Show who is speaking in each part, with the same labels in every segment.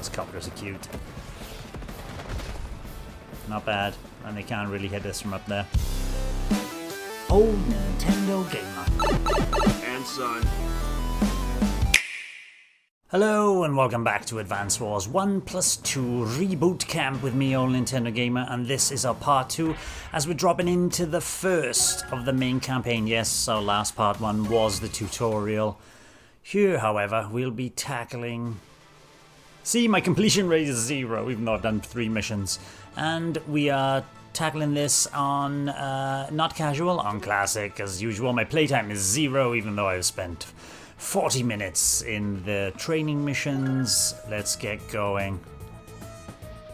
Speaker 1: those copters are cute. Not bad, and they can't really hit us from up there. Oh, Nintendo Gamer.
Speaker 2: And son.
Speaker 1: Hello and welcome back to Advance Wars 1+2 Reboot Camp with me, old Nintendo Gamer, and this is our part 2 as we're dropping into the first of the main campaign. Yes, our last part 1 was the tutorial. Here, however, we'll be tackling... See, my completion rate is 0, even though I've done 3 missions. And we are tackling this on, not casual, on classic. As usual, my playtime is 0, even though I've spent 40 minutes in the training missions. Let's get going.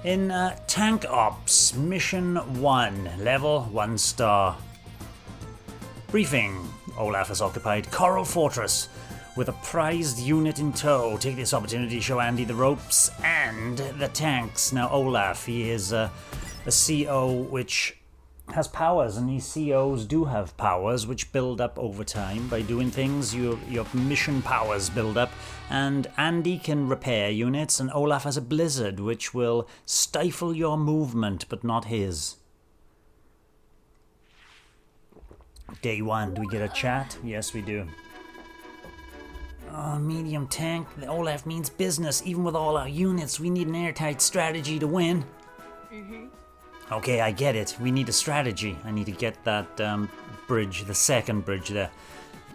Speaker 1: In Tank Ops, Mission 1, Level 1 star. Briefing. Olaf has occupied Coral Fortress with a prized unit in tow. Take this opportunity to show Andy the ropes and the tanks. Now Olaf, he is a CO which has powers, and these COs do have powers which build up over time. By doing things, your mission powers build up, and Andy can repair units, and Olaf has a blizzard which will stifle your movement, but not his. Day 1, do we get a chat? Yes, we do. Oh, medium tank, Olaf means business. Even with all our units, we need an airtight strategy to win. Okay, I get it. We need a strategy. I need to get that bridge, the second bridge there.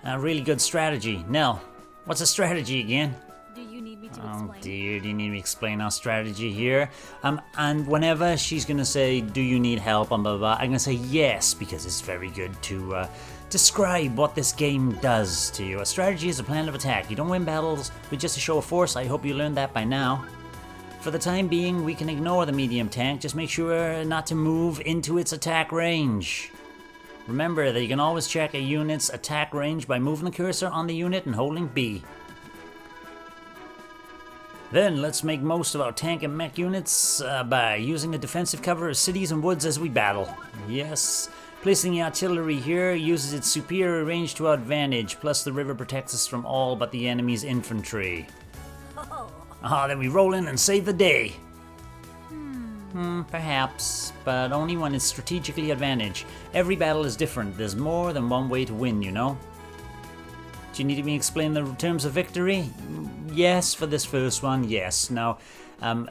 Speaker 1: A really good strategy. Nell, what's a strategy again?
Speaker 3: Do you need me to explain?
Speaker 1: Oh dear, do you need me to explain our strategy here? And whenever she's gonna say, do you need help, blah, blah, blah, I'm gonna say yes, because it's very good to describe what this game does to you. A strategy is a plan of attack. You don't win battles with just a show of force. I hope you learned that by now. For the time being, we can ignore the medium tank. Just make sure not to move into its attack range. Remember that you can always check a unit's attack range by moving the cursor on the unit and holding B. Then let's make most of our tank and mech units by using the defensive cover of cities and woods as we battle. Yes, placing the artillery here uses its superior range to our advantage, plus the river protects us from all but the enemy's infantry. Then we roll in and save the day. Perhaps, but only when it's strategically advantaged. Every battle is different. There's more than one way to win, you know? Do you need me to explain the terms of victory? Yes, for this first one, yes. Now,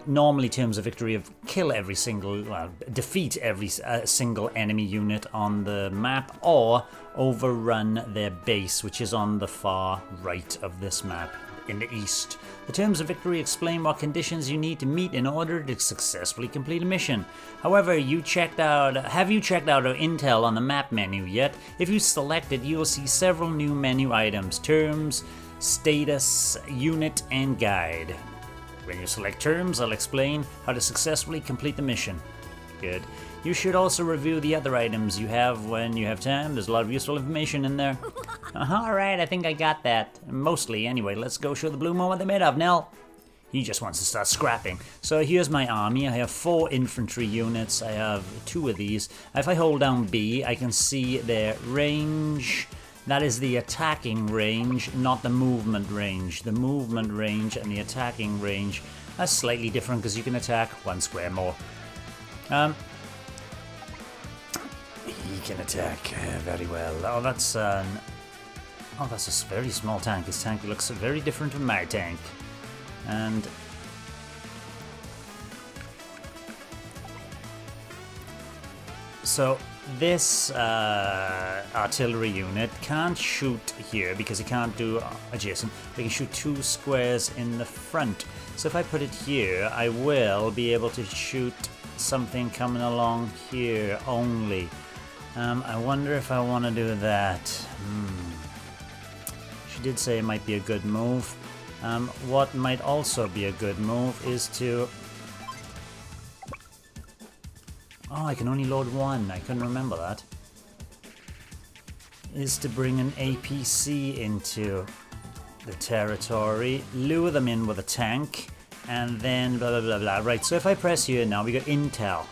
Speaker 1: normally terms of victory of kill every single, defeat every single enemy unit on the map, or overrun their base, which is on the far right of this map, in the east. The terms of victory explain what conditions you need to meet in order to successfully complete a mission. However, have you checked out our intel on the map menu yet? If you select it, you will see several new menu items: terms, status, unit, and guide. When you select terms, I'll explain how to successfully complete the mission. Good. You should also review the other items you have when you have time. There's a lot of useful information in there. Alright, I think I got that. Mostly, anyway. Let's go show the Blue Mo what they're made of. Nell, he just wants to start scrapping. So here's my army. I have 4 infantry units. I have 2 of these. If I hold down B, I can see their range. That is the attacking range, not the movement range. The movement range and the attacking range are slightly different because you can attack 1 square more. He can attack very well. Oh, that's a very small tank. His tank looks very different from my tank. And so this artillery unit can't shoot here because it can't do adjacent. They can shoot 2 squares in the front. So if I put it here, I will be able to shoot something coming along here only. I wonder if I want to do that. She did say it might be a good move. What might also be a good move is to... Oh, I can only load 1. I couldn't remember that. Is to bring an APC into the territory, lure them in with a tank, and then blah blah blah blah. Right, so if I press here now, we got intel.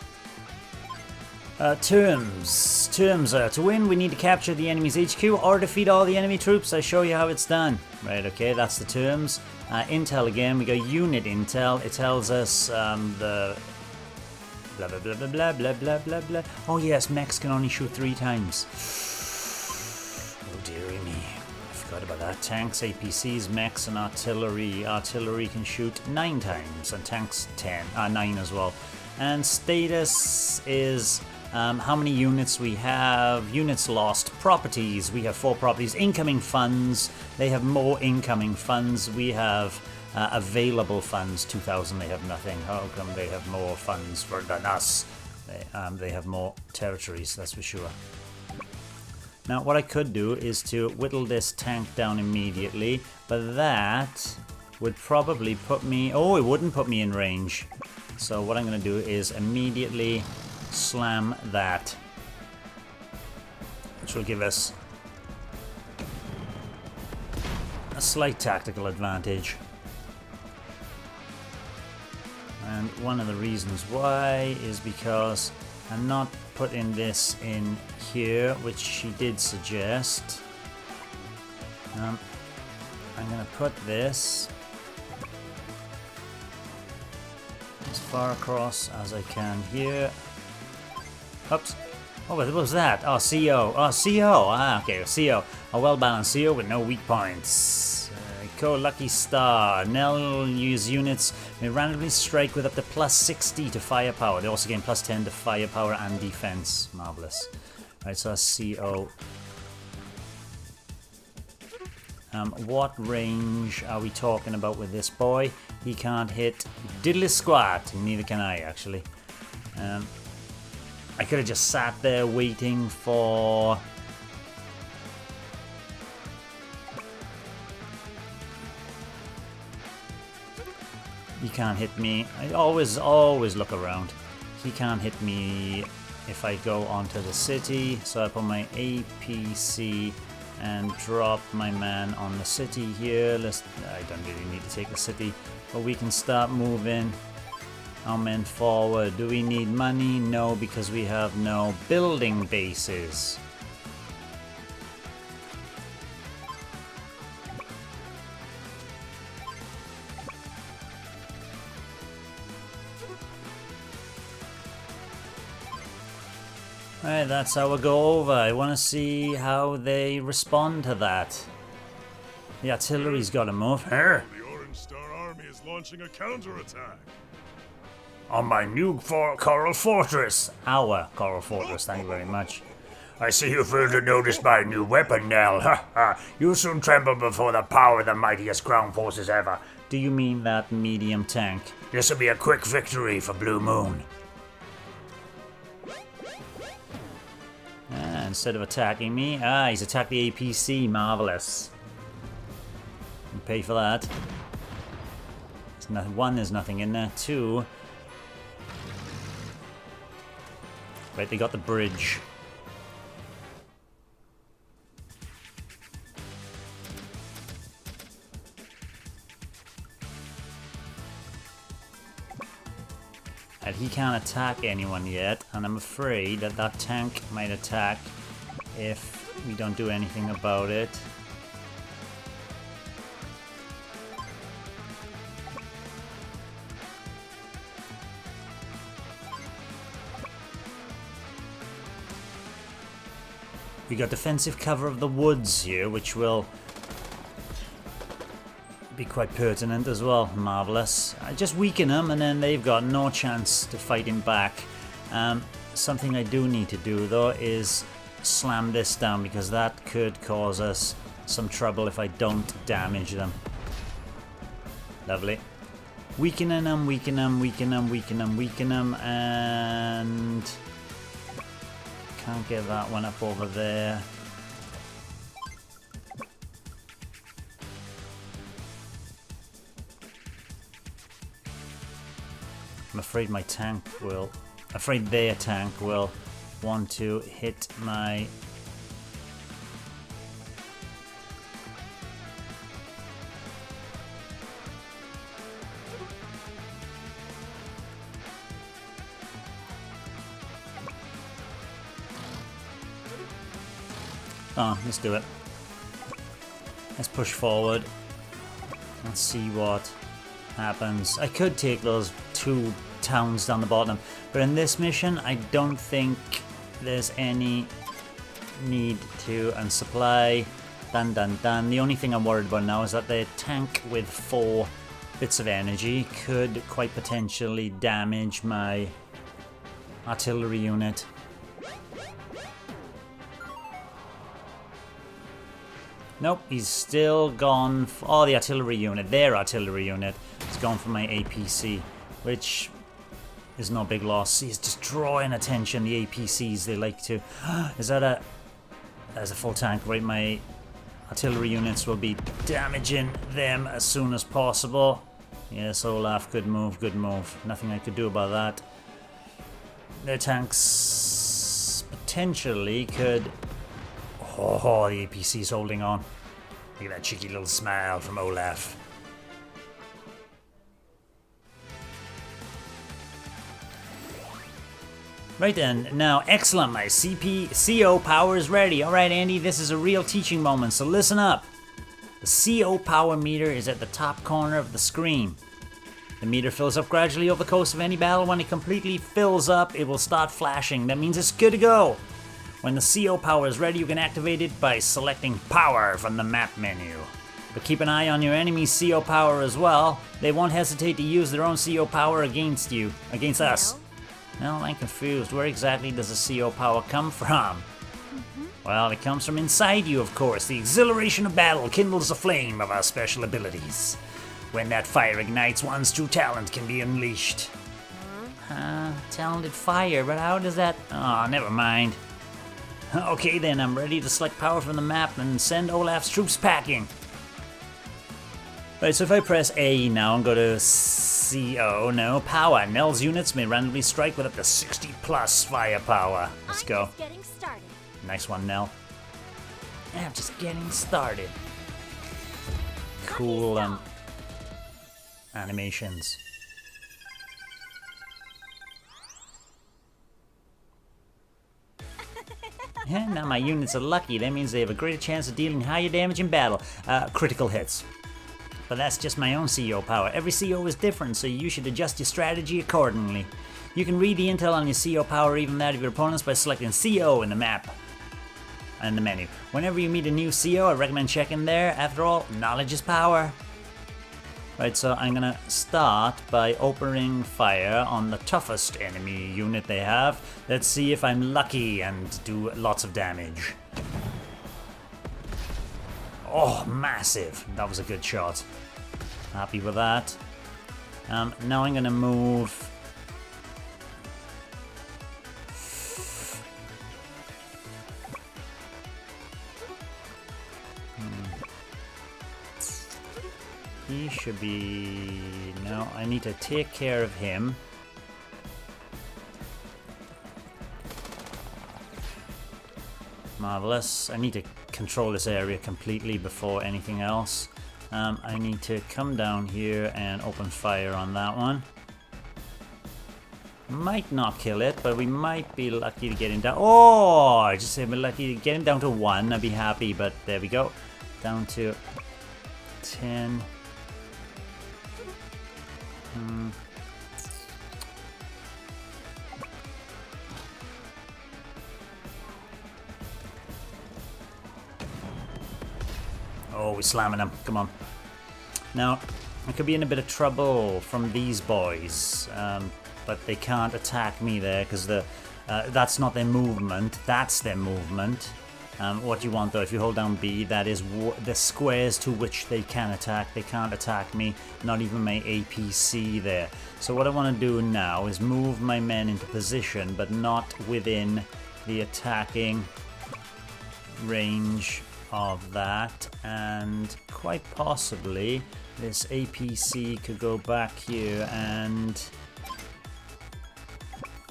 Speaker 1: Terms. To win, we need to capture the enemy's HQ or defeat all the enemy troops. I show you how it's done. Right, okay, that's the terms. Intel again, we got unit intel. It tells us the blah blah blah blah blah blah blah blah blah. Oh yes, mechs can only shoot 3 times. Oh dearie me, I forgot about that. Tanks, APCs, mechs, and artillery. Artillery can shoot 9 times, and tanks 9 as well. And status is how many units we have, units lost, properties. We have 4 properties. Incoming funds, they have more incoming funds. We have available funds, 2,000, they have nothing. How come they have more funds than us? They have more territories, that's for sure. Now what I could do is to whittle this tank down immediately, but that would probably put me, oh, it wouldn't put me in range. So what I'm going to do is immediately slam that, which will give us a slight tactical advantage. And one of the reasons why is because I'm not putting this in here, which she did suggest. I'm going to put this as far across as I can here. Oops. Oh, what was that? Oh, CO. Oh, CO. Ah, okay, CO. A well-balanced CO with no weak points. Lucky Star. Nell use units may randomly strike with up to plus 60 to firepower. They also gain plus 10 to firepower and defense. Marvelous. Right, so that's CO. What range are we talking about with this boy? He can't hit diddly squat. Neither can I, actually. I could have just sat there waiting for... He can't hit me. I always look around. He can't hit me if I go onto the city. So I put my APC and drop my man on the city here. I don't really need to take the city, but we can start moving our men forward. Do we need money? No, because we have no building bases. Alright, that's how we'll go over. I want to see how they respond to that. The artillery's got to move. Here.
Speaker 2: The Orange Star Army is launching a counterattack.
Speaker 1: On my new Coral Fortress. Our Coral Fortress, thank you very much. I see you failed to notice my new weapon, Nell. Ha ha. You'll soon tremble before the power of the mightiest ground forces ever. Do you mean that medium tank? This will be a quick victory for Blue Moon. Instead of attacking me, he's attacked the APC. Marvelous. You pay for that. One, there's nothing in there. 2. Right, they got the bridge. And he can't attack anyone yet, and I'm afraid that that tank might attack if we don't do anything about it. We got defensive cover of the woods here, which will be quite pertinent as well. Marvelous. Just weaken them and then they've got no chance to fight him back. Something I do need to do though is slam this down, because that could cause us some trouble if I don't damage them. Lovely. Weakening them, weaken them, weaken them, weaken them, weaken them, and can't get that one up over there. I'm afraid my tank will... afraid their tank will want to hit my... Oh, let's do it. Let's push forward. Let's see what happens. I could take those 2 towns down the bottom, but in this mission I don't think there's any need to. And supply, done. The only thing I'm worried about now is that the tank with 4 bits of energy could quite potentially damage my artillery unit. Nope, he's still gone. The artillery unit, their artillery unit, is gone for my APC, which is no big loss. He's just drawing attention, the APCs, they like to. Is that a. There's a full tank, right? My artillery units will be damaging them as soon as possible. Yes, Olaf, good move, good move. Nothing I could do about that. Their tanks potentially could. Oh, the APC's holding on. Look at that cheeky little smile from Olaf. Right then, now excellent, my CO power is ready. Alright Andy, this is a real teaching moment, so listen up. The CO power meter is at the top corner of the screen. The meter fills up gradually over the course of any battle. When it completely fills up, it will start flashing. That means it's good to go. When the CO power is ready, you can activate it by selecting Power from the map menu. But keep an eye on your enemy's CO power as well. They won't hesitate to use their own CO power against us. Well, I'm confused. Where exactly does the CO power come from? Well, it comes from inside you, of course. The exhilaration of battle kindles the flame of our special abilities. When that fire ignites, one's true talent can be unleashed. Talented fire, but how does that... Oh, never mind. Okay then, I'm ready to select power from the map and send Olaf's troops packing. Right, so if I press A now and go to CO, no, power. Nell's units may randomly strike with up to 60 plus firepower. Let's go.
Speaker 3: Just getting started.
Speaker 1: Nice one, Nell. I'm just getting started. Cool animations. Yeah, now my units are lucky. That means they have a greater chance of dealing higher damage in battle. Critical hits. But that's just my own CO power. Every CO is different, so you should adjust your strategy accordingly. You can read the intel on your CO power, even that of your opponents, by selecting CO in the map and the menu. Whenever you meet a new CO, I recommend checking there. After all, knowledge is power. Right, so I'm gonna start by opening fire on the toughest enemy unit they have. Let's see if I'm lucky and do lots of damage. Oh, massive. That was a good shot. Happy with that. Now I'm gonna move... He should be... No, I need to take care of him. Marvelous. I need to control this area completely before anything else. I need to come down here and open fire on that one. Might not kill it, but we might be lucky to get him down. Oh! I just said we're lucky to get him down to 1. I'd be happy, but there we go. Down to 10. Oh, we're slamming them. Come on. Now, I could be in a bit of trouble from these boys, but they can't attack me there because that's not their movement. That's their movement. What you want though, if you hold down B, that is the squares to which they can attack. They can't attack me, not even my APC there. So what I want to do now is move my men into position, but not within the attacking range of that. And quite possibly this APC could go back here and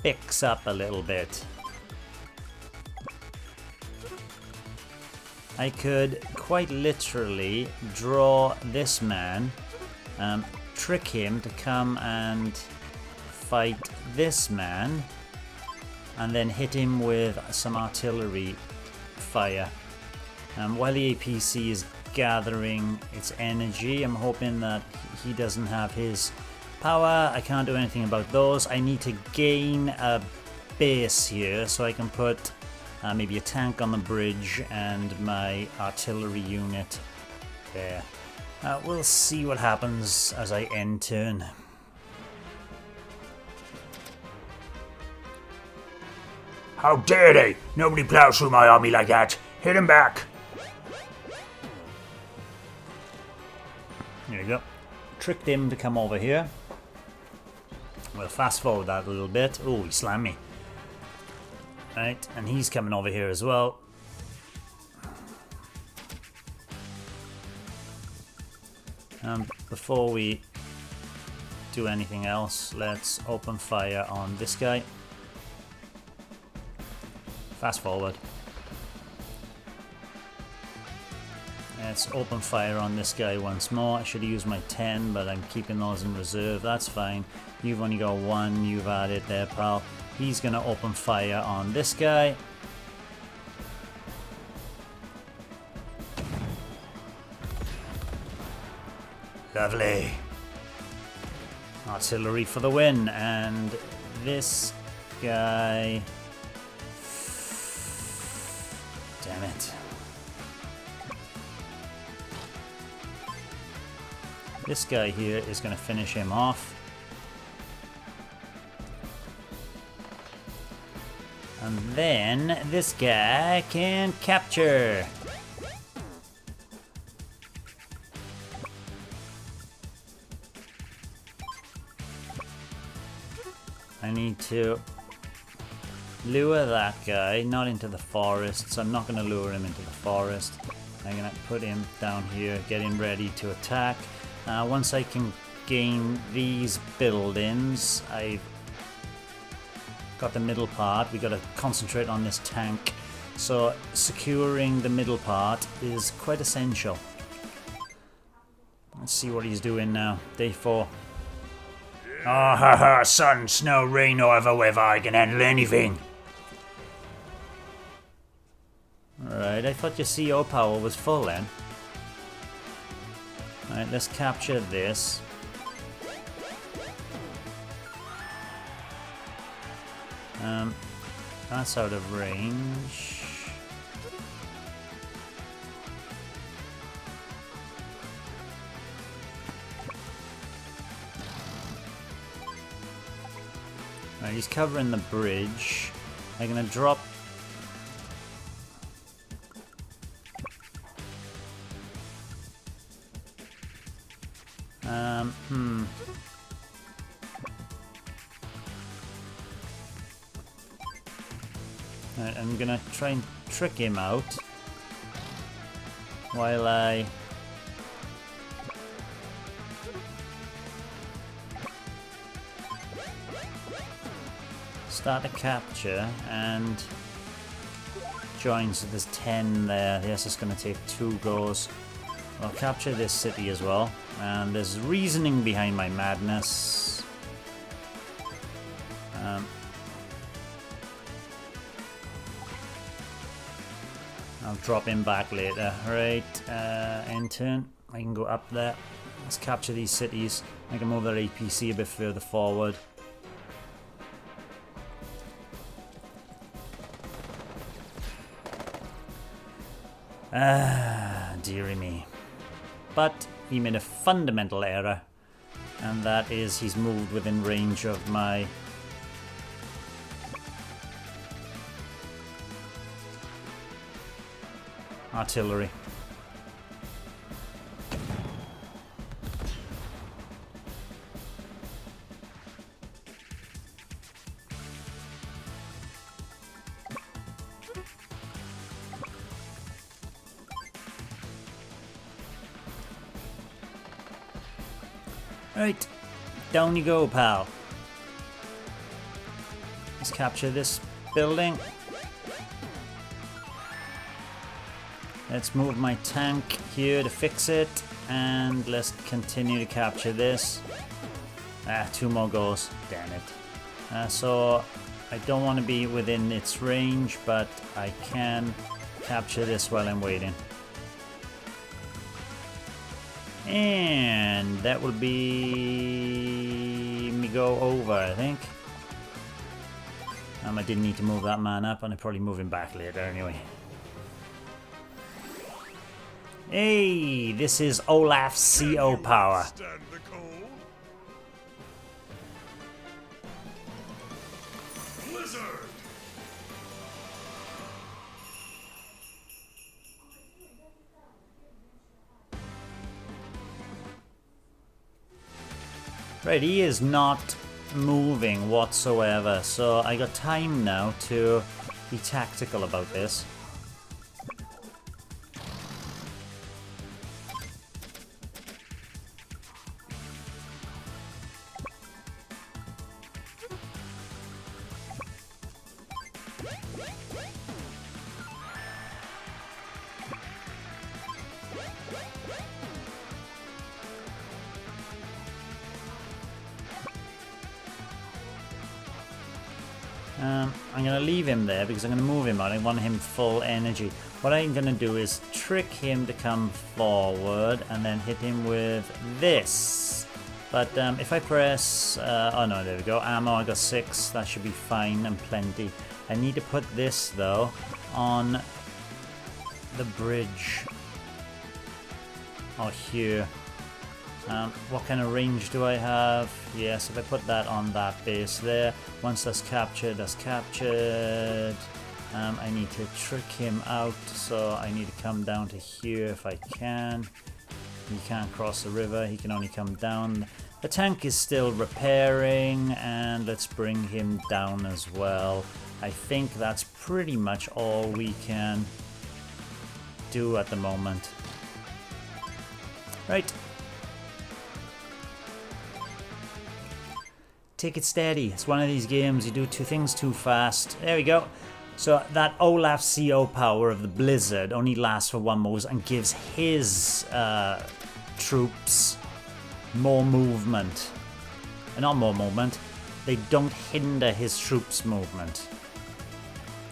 Speaker 1: fix up a little bit. I could quite literally draw this man, trick him to come and fight this man, and then hit him with some artillery fire. While the APC is gathering its energy. I'm hoping that he doesn't have his power. I can't do anything about those. I need to gain a base here so I can put maybe a tank on the bridge and my artillery unit there. We'll see what happens as I end turn.
Speaker 3: How dare they! Nobody plows through my army like that! Hit him back!
Speaker 1: There you go. Tricked him to come over here. We'll fast forward that a little bit. Oh, he slammed me. Right, and he's coming over here as well. Before we do anything else, let's open fire on this guy. Fast forward. Let's open fire on this guy once more. I should have used my 10, but I'm keeping those in reserve. That's fine. You've only got one. You've had it there, pal. He's going to open fire on this guy.
Speaker 3: Lovely.
Speaker 1: Artillery for the win. And this guy... Damn it. This guy here is going to finish him off. And then this guy can capture. I need to lure that guy, not into the forest, so I'm not going to lure him into the forest. I'm going to put him down here, get him ready to attack. Once I can gain these buildings, I've got the middle part. We got to concentrate on this tank. So securing the middle part is quite essential. Let's see what he's doing now. Day 4.
Speaker 3: Ah ha ha, sun, snow, rain, or weather, I can handle anything.
Speaker 1: Alright, I thought your CO power was full then. Alright, let's capture this. That's out of range. Alright, he's covering the bridge. I'm gonna drop... Right, I'm gonna try and trick him out while I start a capture and joins. So there's 10 there. Yes, it's gonna take 2 goes. I'll capture this city as well, and there's reasoning behind my madness. I'll drop him back later. Right, end turn. I can go up there. Let's capture these cities. I can move their APC a bit further forward. Dearie me. But he made a fundamental error, and that is he's moved within range of my artillery. Right, down you go, pal. Let's capture this building. Let's move my tank here to fix it, and let's continue to capture this. 2 more goes, damn it. So I don't want to be within its range, but I can capture this while I'm waiting. And that will be me go over, I think. I didn't need to move that man up, and I probably move him back later anyway. Hey, this is Olaf's CO power.
Speaker 2: Stand the cold. Blizzard.
Speaker 1: Right, he is not moving whatsoever, so I got time now to be tactical about this. I'm going to leave him there because I'm going to move him out. I want him full energy. What I'm going to do is trick him to come forward and then hit him with this. But if I press... oh no, there we go. Ammo, I got 6. That should be fine and plenty. I need to put this, though, on the bridge. Or here. What kind of range do I have? Yes, if I put that on that base there, once that's captured, that's captured. I need to trick him out, so I need to come down to here if I can. He can't cross the river, he can only come down. The tank is still repairing, and let's bring him down as well. I think that's pretty much all we can do at the moment. Right. Take it steady. It's one of these games, you do two things too fast. There we go. So that Olaf CO power of the Blizzard only lasts for one move and gives his troops more movement. Not more movement. They don't hinder his troops' movement.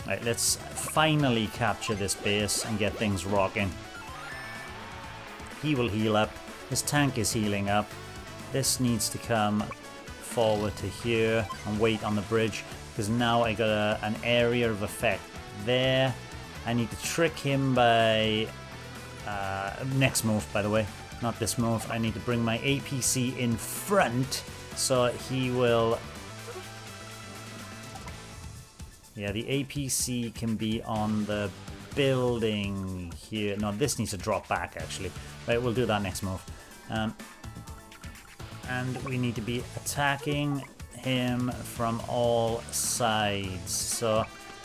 Speaker 1: Right, let's finally capture this base and get things rocking. He will heal up. His tank is healing up. This needs to come forward to here and wait on the bridge, because now I got an area of effect there. I need to trick him by next move, by the way, not this move. I need to bring my APC in front so he will, yeah, the APC can be on the building here. No, this needs to drop back actually. Right, we'll do that next move. And we need to be attacking him from all sides. So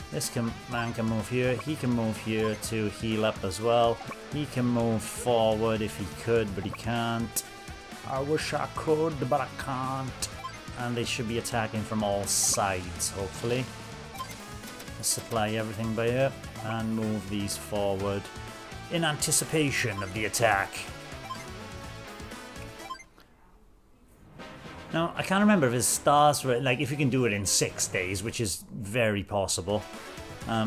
Speaker 1: this man can move here. He can move here to heal up as well. He can move forward if he could, but he can't. I wish I could, but I can't. And they should be attacking from all sides, hopefully. Let's supply everything by here and move these forward in anticipation of the attack. Now, I can't remember if it starts, like if you can do it in 6 days, which is very possible,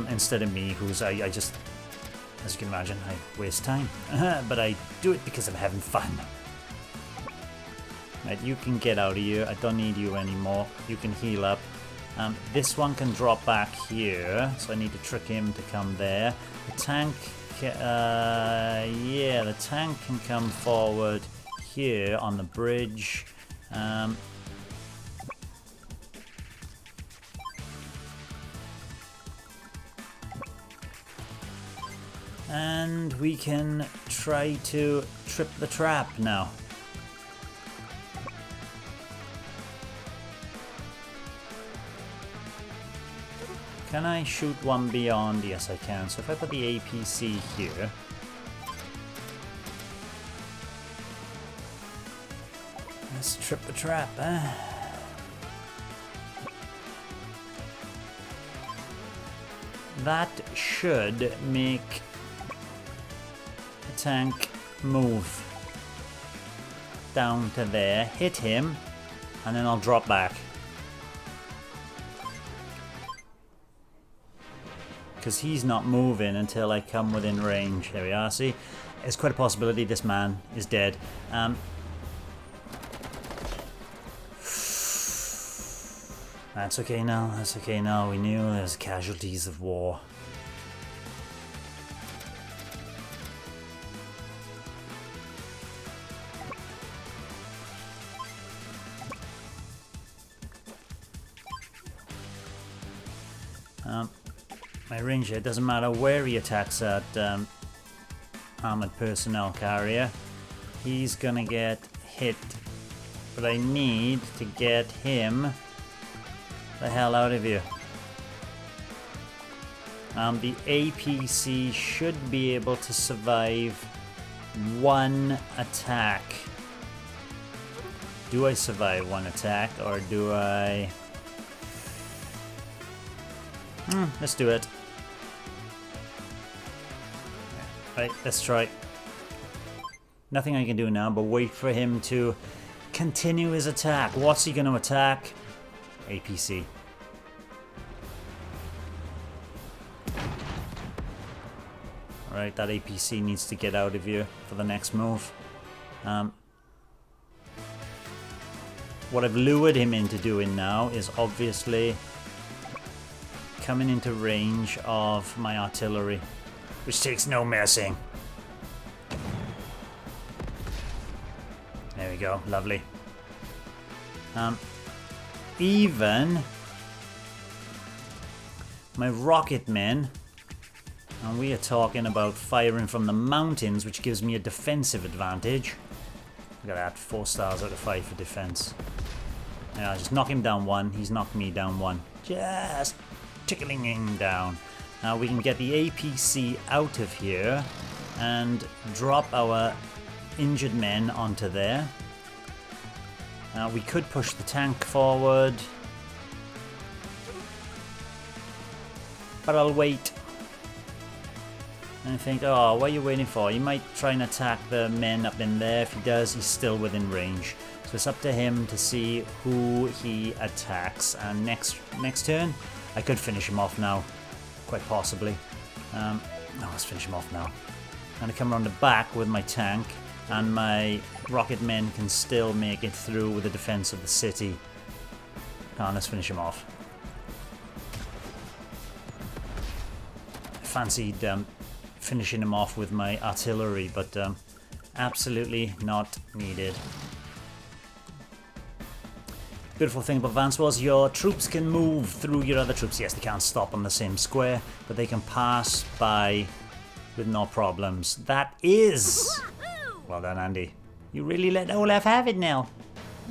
Speaker 1: instead of me, who's, I just, as you can imagine, I waste time. But I do it because I'm having fun. Right, you can get out of here, I don't need you anymore, you can heal up. This one can drop back here, so I need to trick him to come there. The tank, yeah, the tank can come forward here on the bridge. And we can try to trip the trap now. Can I shoot one beyond? Yes, I can. So if I put the APC here, let's trip the trap, eh? That should make the tank move down to there, hit him, and then I'll drop back. Because he's not moving until I come within range. There we are, see? It's quite a possibility this man is dead. That's okay now, that's okay now. We knew there's casualties of war. My ranger, it doesn't matter where he attacks that armored personnel carrier, he's gonna get hit. But I need to get him the hell out of here. The APC should be able to survive one attack. Do I survive one attack, or do I... let's do it. Right, let's try. Nothing I can do now but wait for him to continue his attack. What's he going to attack? APC. Alright, that APC needs to get out of here for the next move. What I've lured him into doing now is obviously coming into range of my artillery, which takes no messing. There we go, lovely. Even my rocket men, and we are talking about firing from the mountains, which gives me a defensive advantage. Look at that, 4 stars out of 5 for defense. Yeah, just knock him down 1, he's knocked me down 1. Just tickling him down. Now we can get the APC out of here and drop our injured men onto there. Now we could push the tank forward, but I'll wait. And I think, oh, what are you waiting for? He might try and attack the men up in there. If he does, he's still within range. So it's up to him to see who he attacks. And next turn, I could finish him off now, quite possibly. No, let's finish him off now. I'm going to come around the back with my tank, and my rocket men can still make it through with the defense of the city. Come on, let's finish him off. I fancied finishing him off with my artillery, but absolutely not needed. Beautiful thing about Vance was your troops can move through your other troops. Yes, they can't stop on the same square, but they can pass by with no problems. That is... Well done, Andy. You really let Olaf have it now.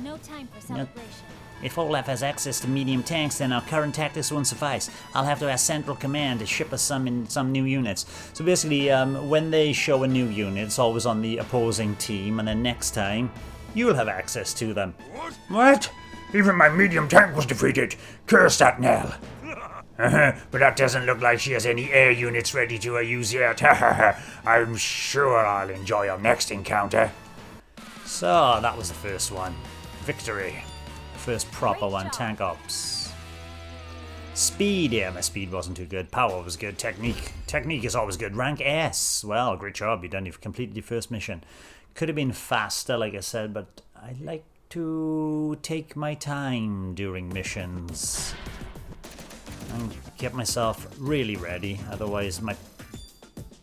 Speaker 4: No time for celebration.
Speaker 1: If Olaf has access to medium tanks, then our current tactics won't suffice. I'll have to ask Central Command to ship us some new units. So basically, when they show a new unit, it's always on the opposing team, and then next time, you'll have access to them.
Speaker 3: What? Even my medium tank was defeated. Curse that Nell. But that doesn't look like she has any air units ready to use yet. I'm sure I'll enjoy our next encounter.
Speaker 1: So, that was the first one. Victory. First proper one, tank ops. Speed, yeah, my speed wasn't too good. Power was good. Technique is always good. Rank S. Well, great job, you've completed your first mission. Could have been faster, like I said, but I like to take my time during missions and get myself really ready, otherwise my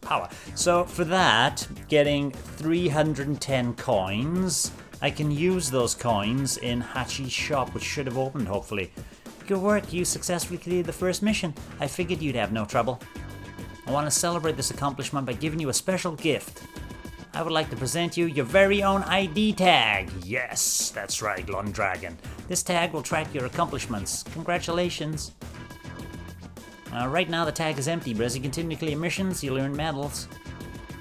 Speaker 1: power. So for that, getting 310 coins, I can use those coins in Hachi's shop, which should have opened hopefully. Good work, you successfully completed the first mission. I figured you'd have no trouble. I want to celebrate this accomplishment by giving you a special gift. I would like to present you your very own ID tag. Yes, that's right, Lund Dragon. This tag will track your accomplishments. Congratulations. Right now the tag is empty, but as you continue to clear missions, you'll earn medals.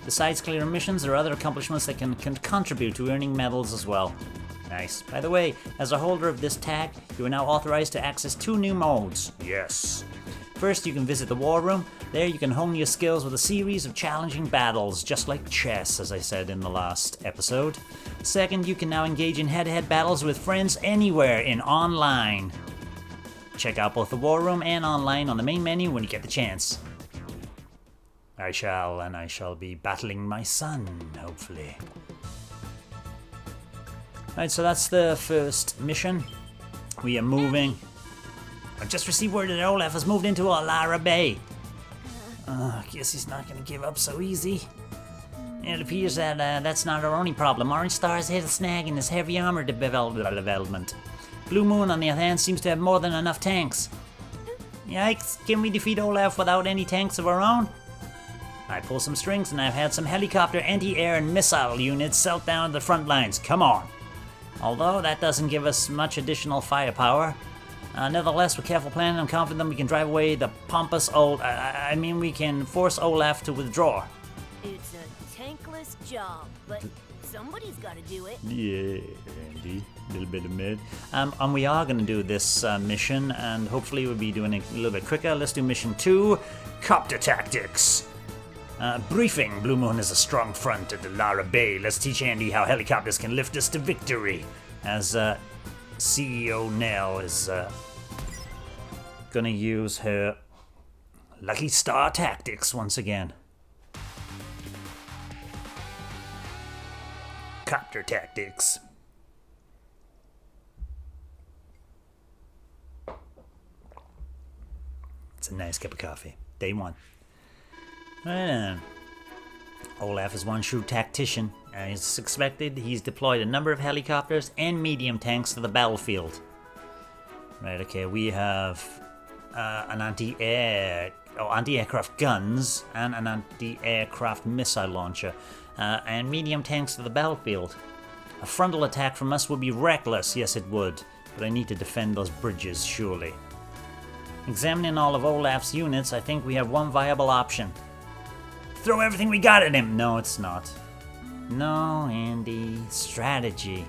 Speaker 1: Besides clearing missions, there are other accomplishments that can contribute to earning medals as well. Nice. By the way, as a holder of this tag, you are now authorized to access 2 new modes. Yes. First, you can visit the War Room. There you can hone your skills with a series of challenging battles, just like chess, as I said in the last episode. Second, you can now engage in head-to-head battles with friends anywhere in online. Check out both the War Room and online on the main menu when you get the chance. I shall, and I shall be battling my son, hopefully. Alright, so that's the first mission. We are moving. I just received word that Olaf has moved into Lara Bay. I guess he's not going to give up so easy. It appears that that's not our only problem. Orange Star's hit a snag in his heavy armor development. Blue Moon, on the other hand, seems to have more than enough tanks. Yikes, can we defeat Olaf without any tanks of our own? I pull some strings and I've had some helicopter, anti-air and missile units sent down the front lines. Come on. Although that doesn't give us much additional firepower. Nevertheless, with careful planning, I'm confident we can drive away the pompous old... we can force Olaf to withdraw.
Speaker 5: It's a tankless job, but somebody's got to do it.
Speaker 1: Yeah, Andy. A little bit of mid. And we are going to do this mission, and hopefully we'll be doing it a little bit quicker. Let's do mission 2, Copter Tactics. Briefing. Blue Moon is a strong front at the Lara Bay. Let's teach Andy how helicopters can lift us to victory. As CEO Nell is gonna use her Lucky Star tactics once again. Copter Tactics. It's a nice cup of coffee. Day 1. Olaf is one shrewd tactician. As expected, he's deployed a number of helicopters and medium tanks to the battlefield. Right, okay, we have an anti-aircraft guns and an anti-aircraft missile launcher, and medium tanks to the battlefield. A frontal attack from us would be reckless, yes it would, but I need to defend those bridges, surely. Examining all of Olaf's units, I think we have one viable option. Throw everything we got at him! No, it's not. No, Andy. Strategy.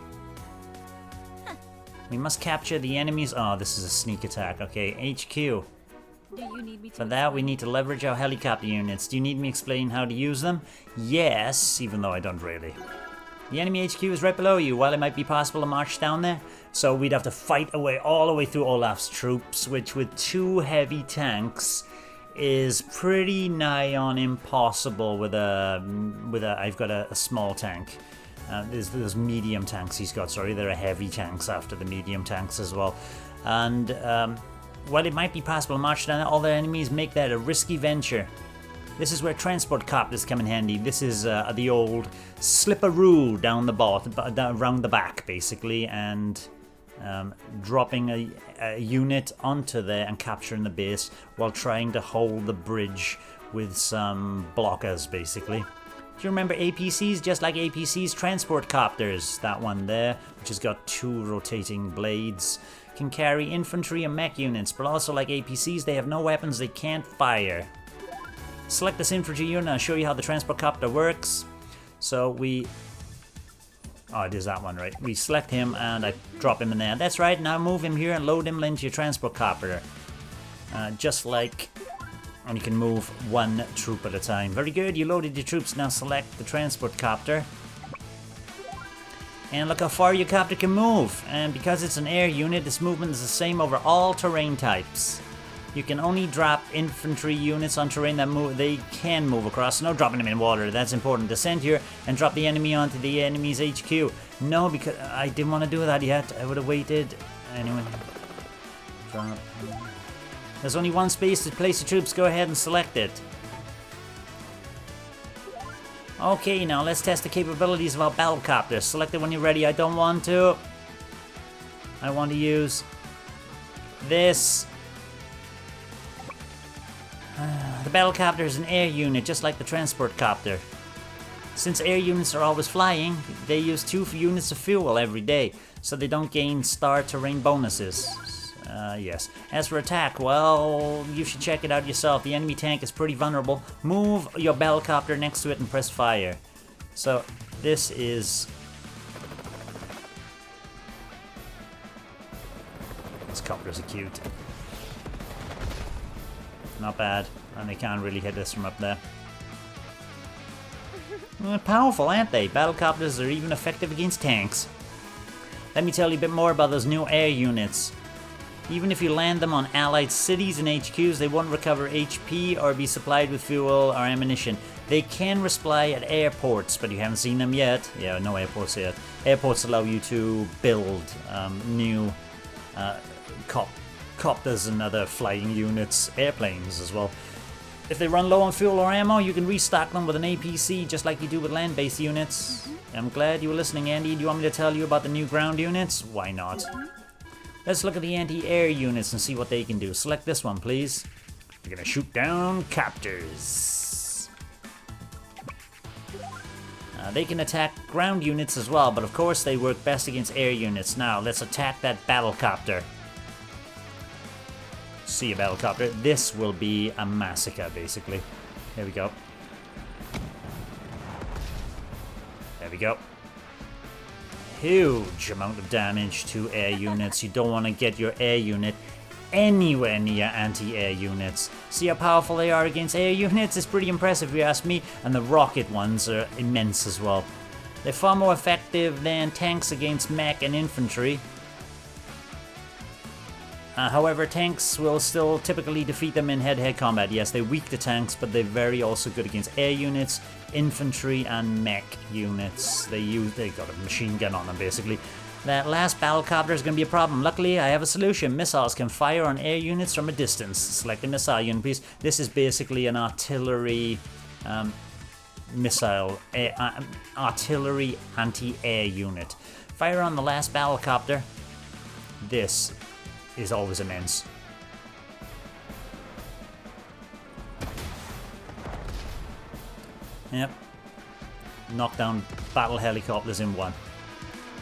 Speaker 1: We must capture the enemies. Oh, this is a sneak attack. Okay, HQ.
Speaker 4: Do you need me to
Speaker 1: For that, we need to leverage our helicopter units. Do you need me to explain how to use them? Yes, even though I don't really. The enemy HQ is right below you. While it might be possible to march down there, so we'd have to fight away all the way through Olaf's troops, which with 2 heavy tanks is pretty nigh on impossible with I've got a small tank. There's those medium tanks he's got, sorry, there are heavy tanks after the medium tanks as well. And while it might be possible to march down all their enemies, make that a risky venture. This is where transport copters come in handy. This is the old slipperoo down around the back, basically, and dropping a unit onto there and capturing the base while trying to hold the bridge with some blockers, basically. Do you remember APCs? Just like APCs, transport copters. That one there, which has got 2 rotating blades, can carry infantry and mech units, but also like APCs, they have no weapons, they can't fire. Select this infantry unit and I'll show you how the transport copter works. So we... Oh, it is that one, right? We select him and I drop him in there. That's right, now move him here and load him into your transport copter. Just like... And you can move 1 troop at a time. Very good, you loaded your troops. Now select the transport copter. And look how far your copter can move. And because it's an air unit, this movement is the same over all terrain types. You can only drop infantry units on terrain that they can move across. No dropping them in water, that's important. Descend here and drop the enemy onto the enemy's HQ. No, because I didn't want to do that yet. I would have waited. Anyway. Drop. There's only 1 space to place the troops. Go ahead and select it. Okay, now let's test the capabilities of our battlecopter. Select it when you're ready. I don't want to. I want to use this. The battlecopter is an air unit, just like the transport copter. Since air units are always flying, they use 2 units of fuel every day, so they don't gain star terrain bonuses. Yes. As for attack, well, you should check it out yourself. The enemy tank is pretty vulnerable. Move your battlecopter next to it and press fire. So, this is... These copters are cute. Not bad. And they can't really hit us from up there. They're powerful, aren't they? Battlecopters are even effective against tanks. Let me tell you a bit more about those new air units. Even if you land them on allied cities and HQs, they won't recover HP or be supplied with fuel or ammunition. They can resupply at airports, but you haven't seen them yet. Yeah, no airports yet. Airports allow you to build new copters and other flying units, airplanes as well. If they run low on fuel or ammo, you can restock them with an APC, just like you do with land-based units. I'm glad you were listening, Andy. Do you want me to tell you about the new ground units? Why not? Let's look at the anti-air units and see what they can do. Select this one, please. We're gonna shoot down copters. They can attack ground units as well, but of course they work best against air units. Now, let's attack that battle copter. See a battle copter. This will be a massacre, basically. Here we go. There we go. Huge amount of damage to air units. You don't want to get your air unit anywhere near anti-air units. See how powerful they are against air units? It's pretty impressive if you ask me, and the rocket ones are immense as well. They're far more effective than tanks against mech and infantry. However, tanks will still typically defeat them in head-to-head combat. Yes, they're weak to tanks, but they're very also good against air units, infantry, and mech units. They got a machine gun on them, basically. That last battlecopter is going to be a problem. Luckily, I have a solution. Missiles can fire on air units from a distance. Select the missile unit, please. This is basically an artillery artillery anti-air unit. Fire on the last battlecopter. This is always immense. Yep. Knock down battle helicopters in one.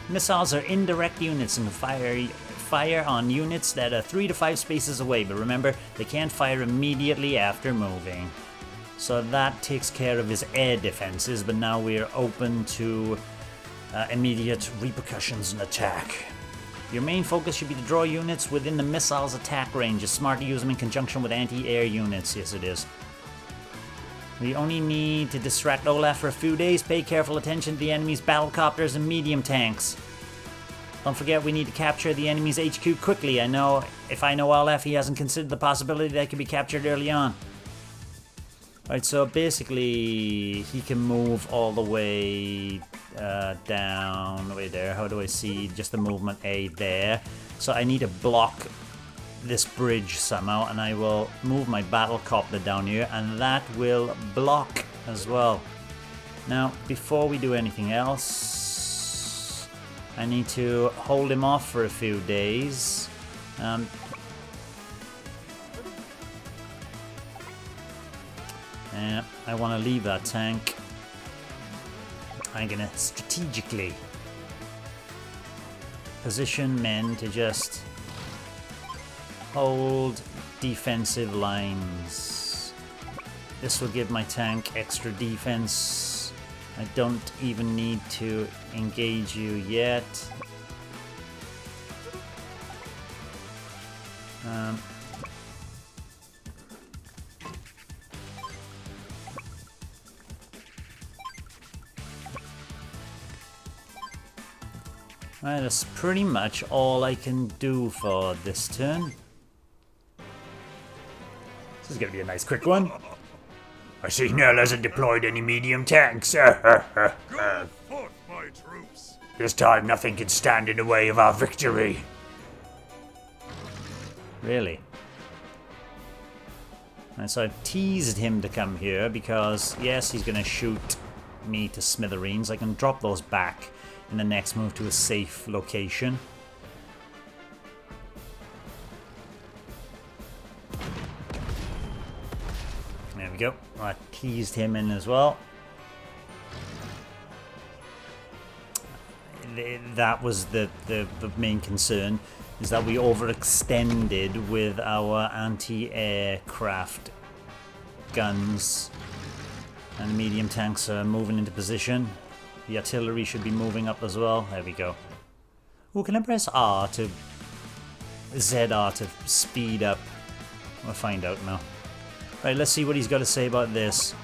Speaker 1: Missiles are indirect units and can fire on units that are 3 to 5 spaces away, but remember, they can't fire immediately after moving. So that takes care of his air defenses, but now we're open to immediate repercussions and attack. Your main focus should be to draw units within the missile's attack range. It's smart to use them in conjunction with anti-air units. Yes, it is. We only need to distract Olaf for a few days. Pay careful attention to the enemy's battlecopters and medium tanks. Don't forget, we need to capture the enemy's HQ quickly. If I know Olaf, he hasn't considered the possibility that it could be captured early on. Alright, so basically, he can move all the way down, way there. How do I see just the movement A there? So I need to block this bridge somehow, and I will move my battle copter down here, and that will block as well. Now, before we do anything else, I need to hold him off for a few days. I want to leave that tank. I'm gonna strategically position men to just hold defensive lines. This will give my tank extra defense. I don't even need to engage you yet. Alright, that's pretty much all I can do for this turn. This is gonna be a nice quick one.
Speaker 3: I see Nell hasn't deployed any medium tanks.
Speaker 2: Go forth, my troops.
Speaker 3: This time nothing can stand in the way of our victory.
Speaker 1: Really? And so I've teased him to come here because, yes, he's gonna shoot me to smithereens. I can drop those back in the next move to a safe location. There we go. I teased him in as well. That was the main concern, is that we overextended with our anti-aircraft guns. And the medium tanks are moving into position. The artillery should be moving up as well. There we go. Oh, can I press R to... ZR to speed up? We'll find out now. Right, let's see what he's got to say about this.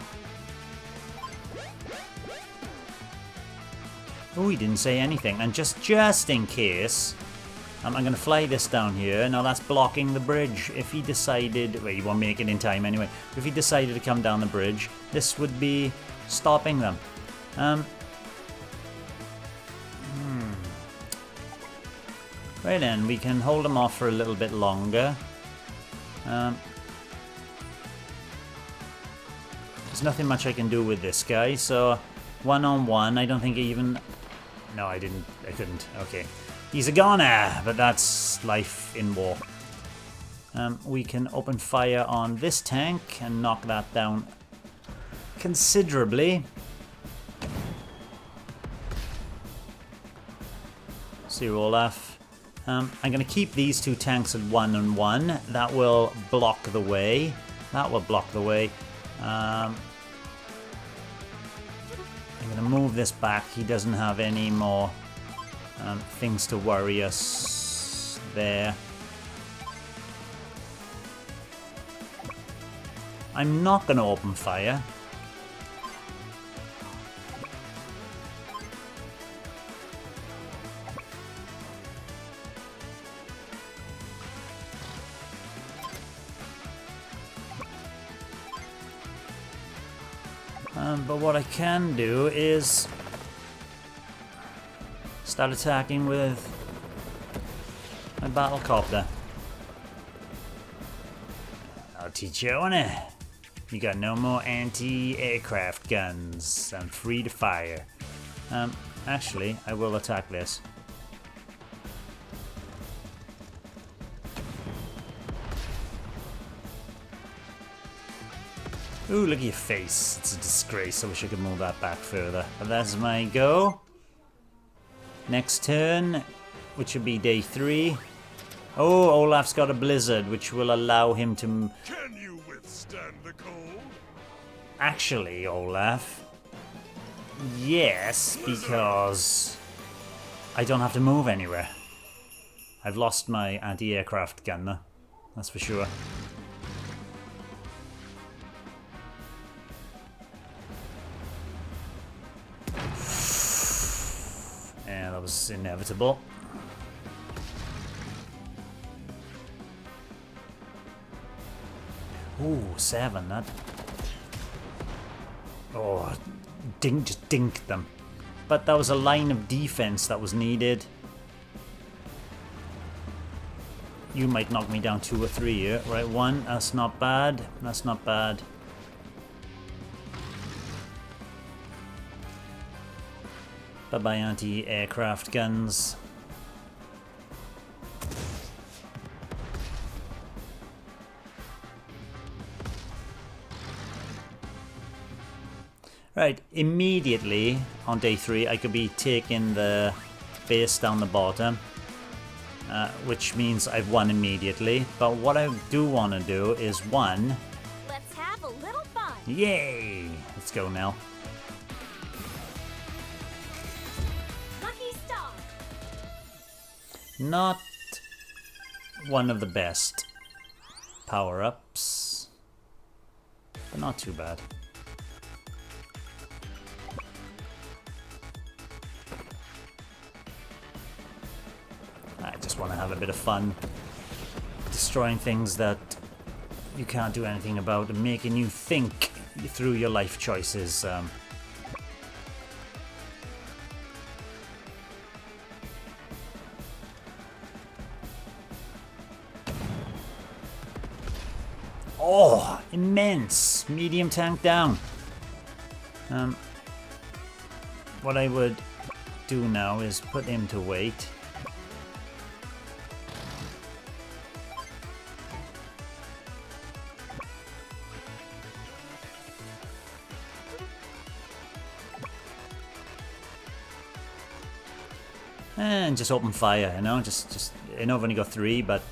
Speaker 1: Oh, he didn't say anything. And just in case, I'm going to fly this down here. Now that's blocking the bridge. If he decided... Well, he won't make it in time anyway. If he decided to come down the bridge, this would be stopping them. Right then, we can hold them off for a little bit longer. There's nothing much I can do with this guy, so one-on-one, I don't think even... No, I couldn't. Okay. He's a goner, but that's life in war. We can open fire on this tank and knock that down considerably. See you, Olaf. I'm going to keep these two tanks at 1-on-1. That will block the way. That will block the way. I'm going to move this back. He doesn't have any more things to worry us there. I'm not going to open fire. But what I can do is start attacking with my battle copter. I'll teach you, innit? You got no more anti-aircraft guns. I'm free to fire. Actually, I will attack this. Ooh, look at your face. It's a disgrace. I wish I could move that back further. But that's my go. Next turn, which would be day 3. Oh, Olaf's got a blizzard, which will allow him to...
Speaker 2: Can you withstand the cold?
Speaker 1: Actually, Olaf, yes, because I don't have to move anywhere. I've lost my anti-aircraft gunner, that's for sure. Yeah, that was inevitable. Ooh, 7, that... Oh, just dinked them. But that was a line of defense that was needed. You might knock me down 2 or 3 here. Right, 1, that's not bad. That's not bad. Bye-bye anti-aircraft guns. Right, immediately on day 3 I could be taking the base down the bottom, which means I've won immediately. But what I do want to do is 1.
Speaker 5: Let's have a little fun.
Speaker 1: Yay! Let's go now.
Speaker 5: Lucky star.
Speaker 1: Not one of the best power-ups, but not too bad. I just want to have a bit of fun destroying things that you can't do anything about and making you think through your life choices. Oh, immense! Medium tank down. What I would do now is put him to wait. And just open fire, you know, just I know I've only got 3, but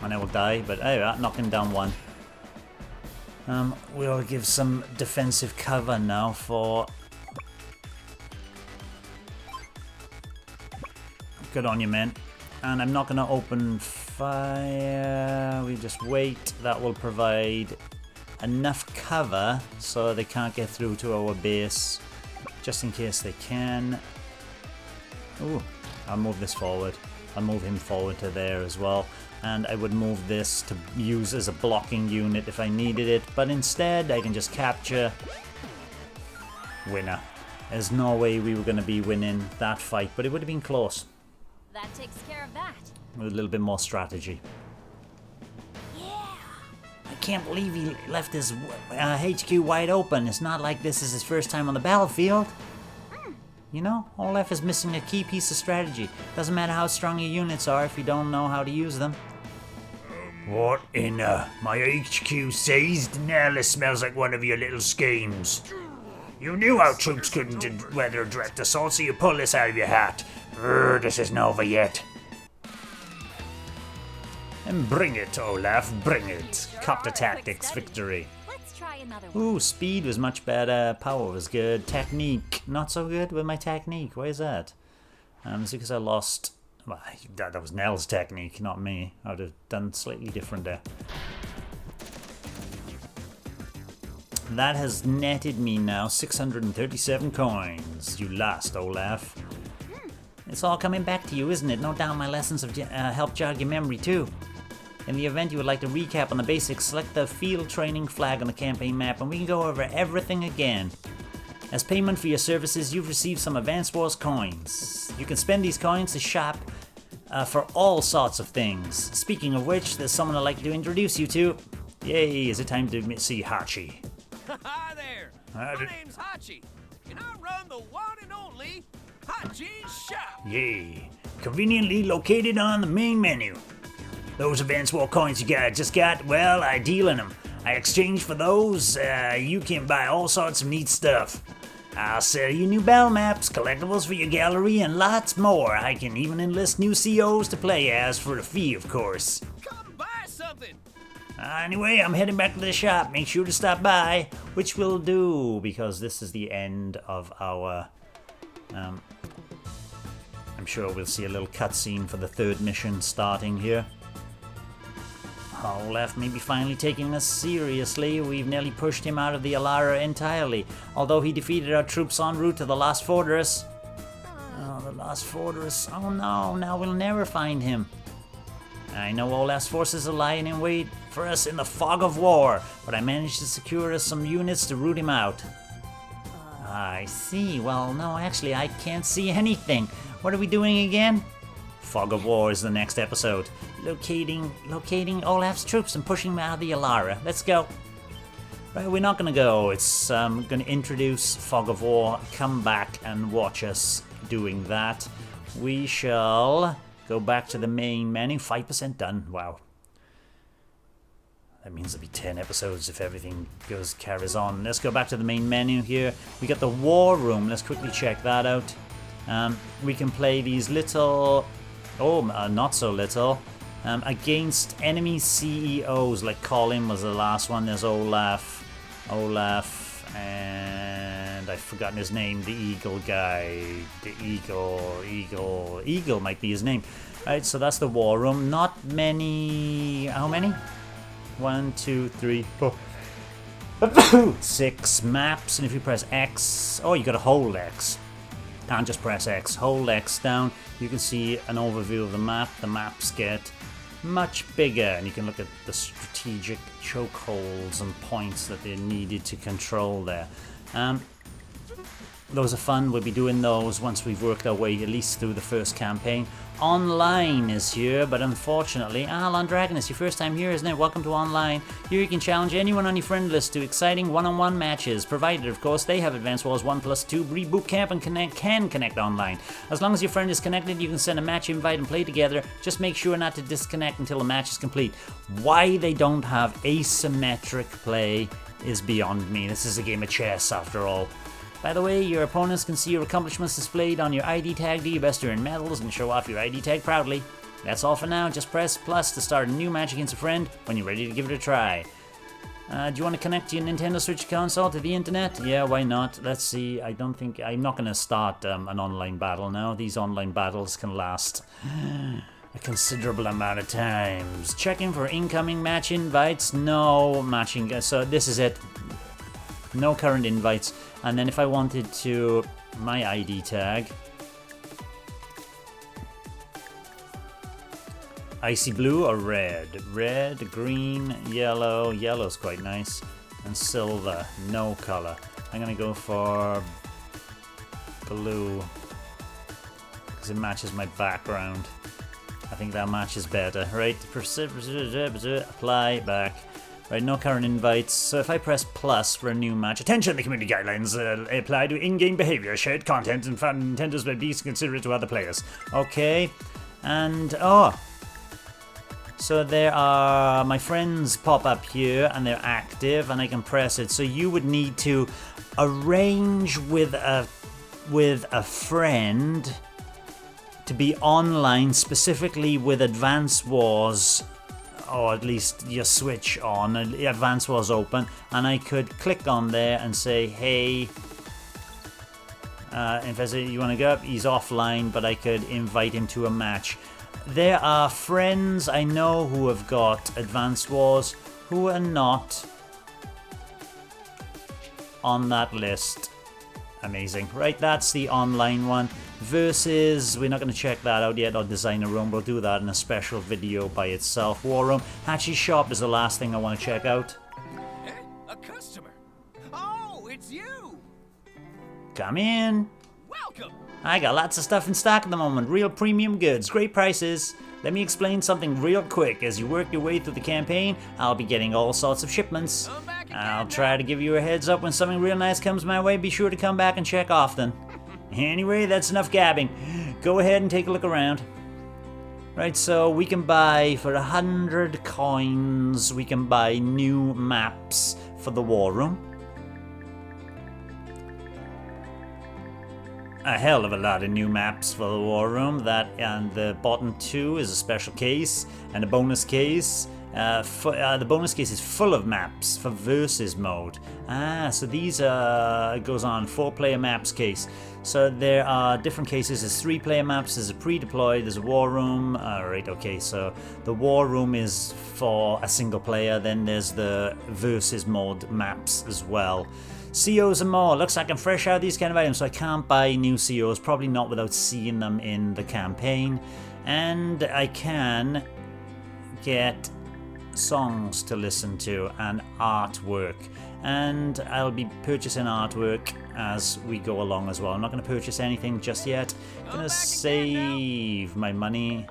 Speaker 1: and I will die, but anyway, knocking down 1. We'll give some defensive cover now for... Good on you, men. And I'm not going to open fire. We just wait. That will provide enough cover so they can't get through to our base, just in case they can. Ooh, I'll move this forward. I'll move him forward to there as well. And I would move this to use as a blocking unit if I needed it. But instead, I can just capture. Winner. There's no way we were going to be winning that fight, but it would have been close.
Speaker 4: That takes care of that.
Speaker 1: With a little bit more strategy. I can't believe he left his HQ wide open. It's not like this is his first time on the battlefield. You know, Olaf is missing a key piece of strategy. Doesn't matter how strong your units are if you don't know how to use them.
Speaker 3: What in my HQ seized? Now this smells like one of your little schemes. You knew our troops couldn't weather a direct assault, so you pull this out of your hat. This isn't over yet.
Speaker 1: And bring it, Olaf, bring it. Copter tactics, victory.
Speaker 4: Let's try another one.
Speaker 1: Ooh, speed was much better, power was good, technique, not so good with my technique. Why is that? It's because I lost. Well, that was Nell's technique, not me. I would have done slightly different there. That has netted me now 637 coins. You lost, Olaf. It's all coming back to you, isn't it? No doubt my lessons have helped jog your memory too. In the event you would like to recap on the basics, select the field training flag on the campaign map and we can go over everything again. As payment for your services, you've received some Advance Wars coins. You can spend these coins to shop for all sorts of things. Speaking of which, there's someone I'd like to introduce you to. Yay, is it time to see Hachi?
Speaker 6: Hi there! My name's Hachi, and I run the one and only Hachi's Shop!
Speaker 3: Yay. Conveniently located on the main menu. Those Advance War coins you just got, well, I deal in them. I exchange for those, you can buy all sorts of neat stuff. I'll sell you new battle maps, collectibles for your gallery, and lots more. I can even enlist new COs to play as for a fee, of course.
Speaker 6: Come buy something!
Speaker 3: Anyway, I'm heading back to the shop. Make sure to stop by.
Speaker 1: Which we'll do, because this is the end of our... I'm sure we'll see a little cutscene for the third mission starting here. Olaf may be finally taking us seriously. We've nearly pushed him out of the Alara entirely, although he defeated our troops en route to the Lost Fortress. Oh, the Lost Fortress. Oh no, now we'll never find him. I know Olaf's forces are lying in wait for us in the fog of war, but I managed to secure us some units to root him out. I see. Well, no, actually, I can't see anything. What are we doing again? Fog of War is the next episode. Locating Olaf's troops and pushing them out of the Alara. Let's go. Right, we're not going to go. It's going to introduce Fog of War. Come back and watch us doing that. We shall go back to the main menu. 5% done. Wow. That means there'll be 10 episodes if everything carries on. Let's go back to the main menu here. We got the War Room. Let's quickly check that out. We can play these little... not so little. Against enemy CEOs, like Colin was the last one. There's Olaf, and I've forgotten his name. The Eagle guy. The Eagle might be his name. Alright, so that's the War Room. Not many... How many? 1, 2, 3, 4... 6 maps, and if you press X... Oh, you gotta hold X. Can't just press X. Hold X down. You can see an overview of the map. The maps get much bigger, and you can look at the strategic chokeholds and points that they needed to control there. Those are fun. We'll be doing those once we've worked our way at least through the first campaign. Online is here, but unfortunately, Alon Dragon, it's your first time here, isn't it? Welcome to Online. Here you can challenge anyone on your friend list to exciting one-on-one matches, provided, of course, they have Advance Wars 1+2 Reboot Camp and can connect online. As long as your friend is connected, you can send a match invite and play together. Just make sure not to disconnect until the match is complete. Why they don't have asymmetric play is beyond me. This is a game of chess, after all. By the way, your opponents can see your accomplishments displayed on your ID tag. Do your best to earn medals and show off your ID tag proudly. That's all for now. Just press plus to start a new match against a friend when you're ready to give it a try. Do you want to connect your Nintendo Switch console to the internet? Yeah, why not? Let's see. I'm not going to start an online battle now. These online battles can last a considerable amount of times. Checking for incoming match invites. No matching. So this is it. No current invites. And then if I wanted to, my ID tag, Icy blue or red? Red, green, yellow. Yellow's quite nice. And silver, no color. I'm gonna go for blue because it matches my background. I think that matches better. Right, apply, back. Right, no current invites. So if I press plus for a new match, attention, the community guidelines apply to in-game behavior, shared content, and Nintendo's may be considerate to other players. Okay, and so there are my friends pop up here, and they're active, and I can press it. So you would need to arrange with a friend to be online, specifically with Advance Wars, or at least your Switch on, Advance Wars open, and I could click on there and say, hey, if I say you want to go up, he's offline, but I could invite him to a match. There are friends I know who have got Advance Wars who are not on that list. Amazing. Right, that's the online one. Versus, we're not going to check that out yet, or Designer Room. We'll do that in a special video by itself. War Room. Hachi's shop is the last thing I want to check out.
Speaker 6: Eh? A customer? Oh, it's you!
Speaker 1: Come in.
Speaker 6: Welcome!
Speaker 1: I got lots of stuff in stock at the moment. Real premium goods, great prices. Let me explain something real quick. As you work your way through the campaign, I'll be getting all sorts of shipments.
Speaker 6: Come back again
Speaker 1: I'll try to give you a heads up when something real nice comes my way. Be sure to come back and check often. Anyway, that's enough gabbing. Go ahead and take a look around. Right, so we can buy for 100 coins. We can buy new maps for the War Room. A hell of a lot of new maps for the War Room. That and the bottom 2 is a special case and a bonus case. The bonus case is full of maps for versus mode. So these goes on 4-player maps case. So there are different cases. There's 3-player maps. There's a pre-deployed. There's a War Room. Right. Okay. So the War Room is for a single player. Then there's the versus mode maps as well. COs and more. Looks like I'm fresh out of these kind of items, so I can't buy new COs. Probably not without seeing them in the campaign. And I can get songs to listen to and artwork. And I'll be purchasing artwork as we go along as well. I'm not going to purchase anything just yet. I'm going to save my money.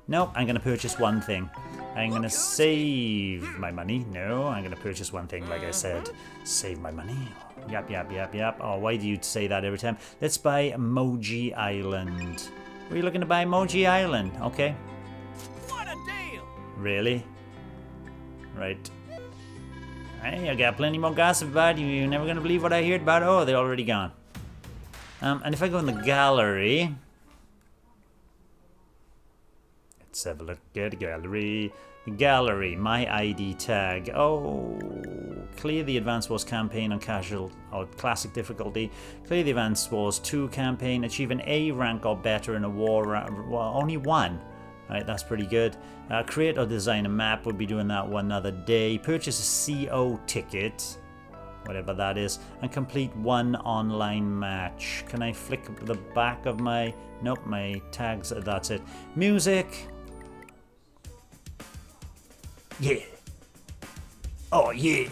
Speaker 1: No, I'm going to purchase one thing. I'm going to save my money. No, I'm going to purchase one thing, like I said. Save my money. Yap, yap, yap, yap. Oh, why do you say that every time? Let's buy Emoji Island. Are you looking to buy Emoji Island? Okay.
Speaker 6: What a deal!
Speaker 1: Really? Right. Hey, I got plenty more gossip about you. You're never going to believe what I heard about. Oh, they're already gone. And if I go in the gallery... Let's have a look at the gallery. The gallery, my ID tag. Oh, clear the Advance Wars campaign on casual or classic difficulty. Clear the Advance Wars 2 campaign. Achieve an A rank or better in a war round. Well, only one. Alright, that's pretty good. Create or design a map. We'll be doing that one other day. Purchase a CO ticket. Whatever that is. And complete one online match. Can I flick the back of my... Nope, my tags. That's it. Music. Yeah. Oh, yeah.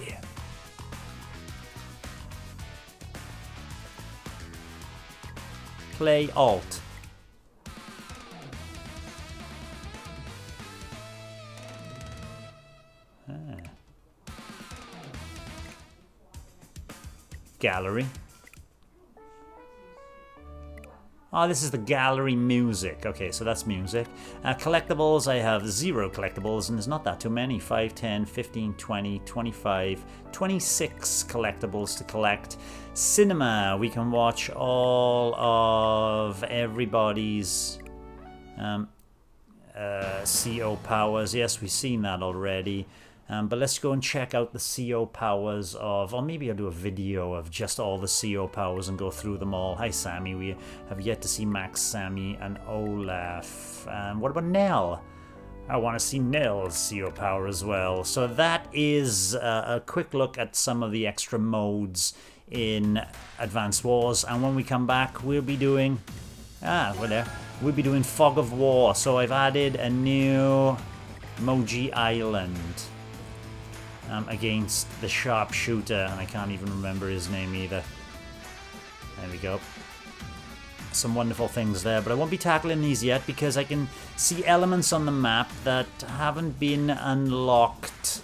Speaker 1: Play Alt. Gallery. Oh, this is the gallery music. Okay, so that's music. Collectibles, I have 0 collectibles, and there's not that too many. 5, 10, 15, 20, 25, 26 collectibles to collect. Cinema, we can watch all of everybody's CO powers. Yes, we've seen that already. But let's go and check out the CO powers of, or maybe I'll do a video of just all the CO powers and go through them all. Hi, Sammy. We have yet to see Max, Sammy, and Olaf. What about Nell? I want to see Nell's CO power as well. So that is a quick look at some of the extra modes in Advance Wars. And when we come back, we'll be doing... we're there. we'll be doing Fog of War. So I've added a new Moji Island against the sharpshooter, and I can't even remember his name either. There we go. Some wonderful things there, but I won't be tackling these yet because I can see elements on the map that haven't been unlocked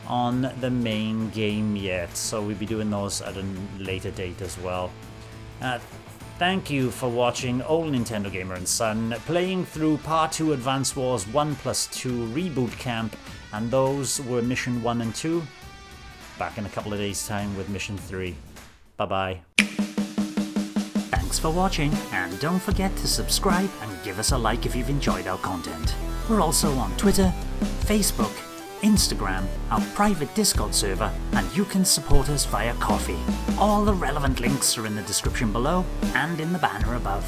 Speaker 1: on the main game yet, so we'll be doing those at a later date as well. Thank you for watching Old Nintendo Gamer and Son, playing through Part 2 Advance Wars 1+2 Reboot Camp, and those were Mission 1 and 2. Back in a couple of days' time with Mission 3. Bye-bye. Thanks for watching, and don't forget to subscribe and give us a like if you've enjoyed our content. We're also on Twitter, Facebook, Instagram, our private Discord server, and you can support us via Ko-fi. All the relevant links are in the description below and in the banner above.